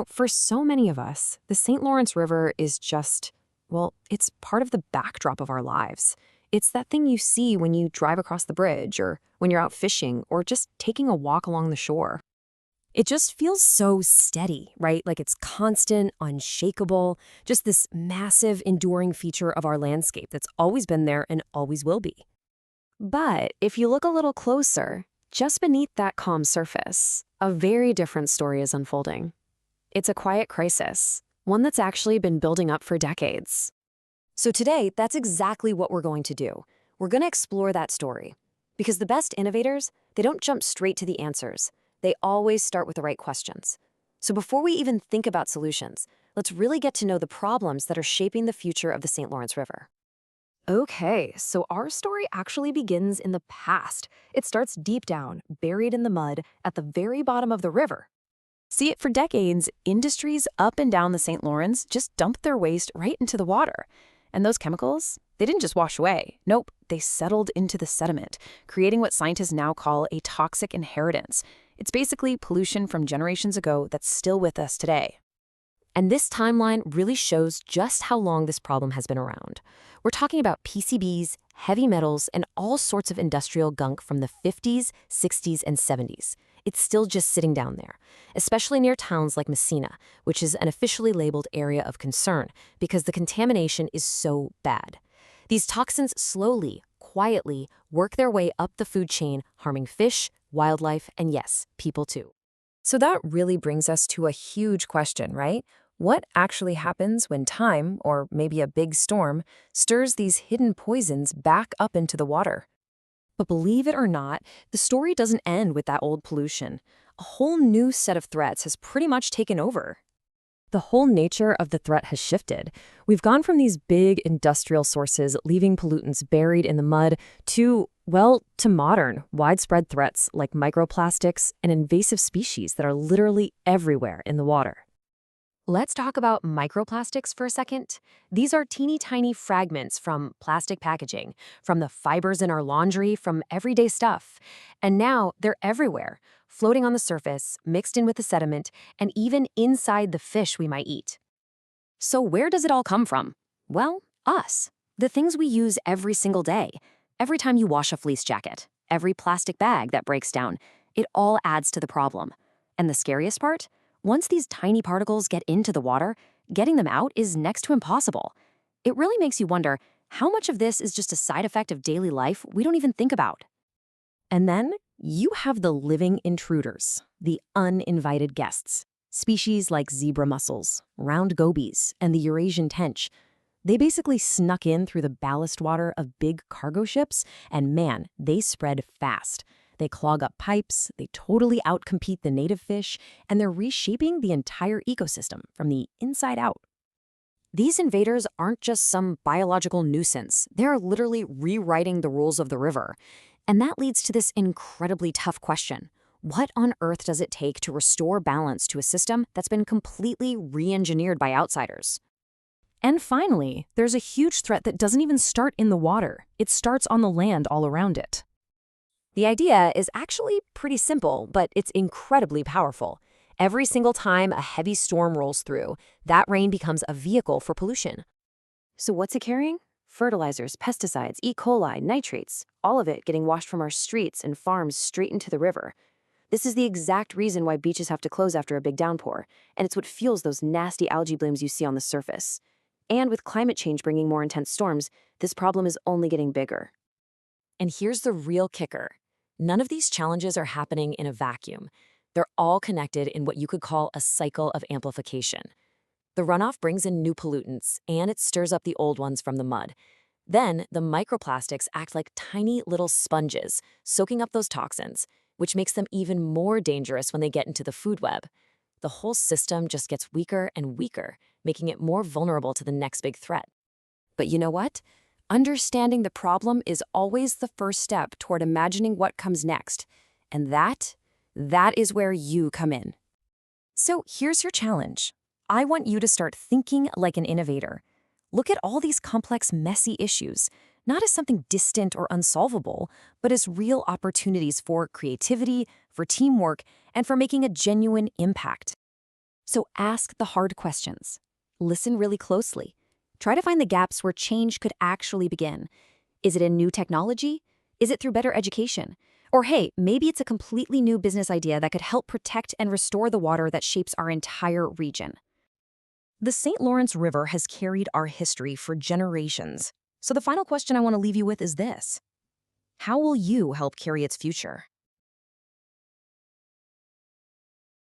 For so many of us, the St. Lawrence River is just, well, it's part of the backdrop of our lives. It's that thing you see when you drive across the bridge or when you're out fishing or just taking a walk along the shore. It just feels so steady, right? Like it's constant, unshakable, just this massive, enduring feature of our landscape that's always been there and always will be. But if you look a little closer, just beneath that calm surface, a very different story is unfolding. It's a quiet crisis, one that's actually been building up for decades. So today, that's exactly what we're going to do. We're going to explore that story. Because the best innovators, they don't jump straight to the answers. They always start with the right questions. So before we even think about solutions, let's really get to know the problems that are shaping the future of the St. Lawrence River. Okay, so our story actually begins in the past. It starts deep down, buried in the mud, at the very bottom of the river. See, for decades, industries up and down the St. Lawrence just dumped their waste right into the water. And those chemicals, they didn't just wash away. Nope, they settled into the sediment, creating what scientists now call a toxic inheritance. It's basically pollution from generations ago that's still with us today. And this timeline really shows just how long this problem has been around. We're talking about PCBs, heavy metals, and all sorts of industrial gunk from the 50s, 60s, and 70s. It's still just sitting down there, especially near towns like Messina, which is an officially labeled area of concern because the contamination is so bad. These toxins slowly, quietly work their way up the food chain, harming fish, wildlife, and yes, people too. So that really brings us to a huge question, right? What actually happens when time, or maybe a big storm, stirs these hidden poisons back up into the water? But believe it or not, the story doesn't end with that old pollution. A whole new set of threats has pretty much taken over. The whole nature of the threat has shifted. We've gone from these big industrial sources leaving pollutants buried in the mud to modern, widespread threats like microplastics and invasive species that are literally everywhere in the water. Let's talk about microplastics for a second. These are teeny tiny fragments from plastic packaging, from the fibers in our laundry, from everyday stuff. And now they're everywhere, floating on the surface, mixed in with the sediment, and even inside the fish we might eat. So where does it all come from? Well, us. The things we use every single day. Every time you wash a fleece jacket, every plastic bag that breaks down, it all adds to the problem. And the scariest part? Once these tiny particles get into the water, getting them out is next to impossible. It really makes you wonder how much of this is just a side effect of daily life we don't even think about. And then you have the living intruders, the uninvited guests. Species like zebra mussels, round gobies, and the Eurasian tench. They basically snuck in through the ballast water of big cargo ships, and man, they spread fast. They clog up pipes, they totally outcompete the native fish, and they're reshaping the entire ecosystem from the inside out. These invaders aren't just some biological nuisance. They're literally rewriting the rules of the river. And that leads to this incredibly tough question. What on earth does it take to restore balance to a system that's been completely re-engineered by outsiders? And finally, there's a huge threat that doesn't even start in the water. It starts on the land all around it. The idea is actually pretty simple, but it's incredibly powerful. Every single time a heavy storm rolls through, that rain becomes a vehicle for pollution. So what's it carrying? Fertilizers, pesticides, E. coli, nitrates, all of it getting washed from our streets and farms straight into the river. This is the exact reason why beaches have to close after a big downpour, and it's what fuels those nasty algae blooms you see on the surface. And with climate change bringing more intense storms, this problem is only getting bigger. And here's the real kicker. None of these challenges are happening in a vacuum. They're all connected in what you could call a cycle of amplification. The runoff brings in new pollutants, and it stirs up the old ones from the mud. Then, the microplastics act like tiny little sponges, soaking up those toxins, which makes them even more dangerous when they get into the food web. The whole system just gets weaker and weaker, making it more vulnerable to the next big threat. But you know what? Understanding the problem is always the first step toward imagining what comes next. And that is where you come in. So here's your challenge. I want you to start thinking like an innovator. Look at all these complex, messy issues, not as something distant or unsolvable, but as real opportunities for creativity, for teamwork, and for making a genuine impact. So ask the hard questions. Listen really closely. Try to find the gaps where change could actually begin. Is it in new technology? Is it through better education? Or hey, maybe it's a completely new business idea that could help protect and restore the water that shapes our entire region. The St. Lawrence River has carried our history for generations. So the final question I want to leave you with is this: how will you help carry its future?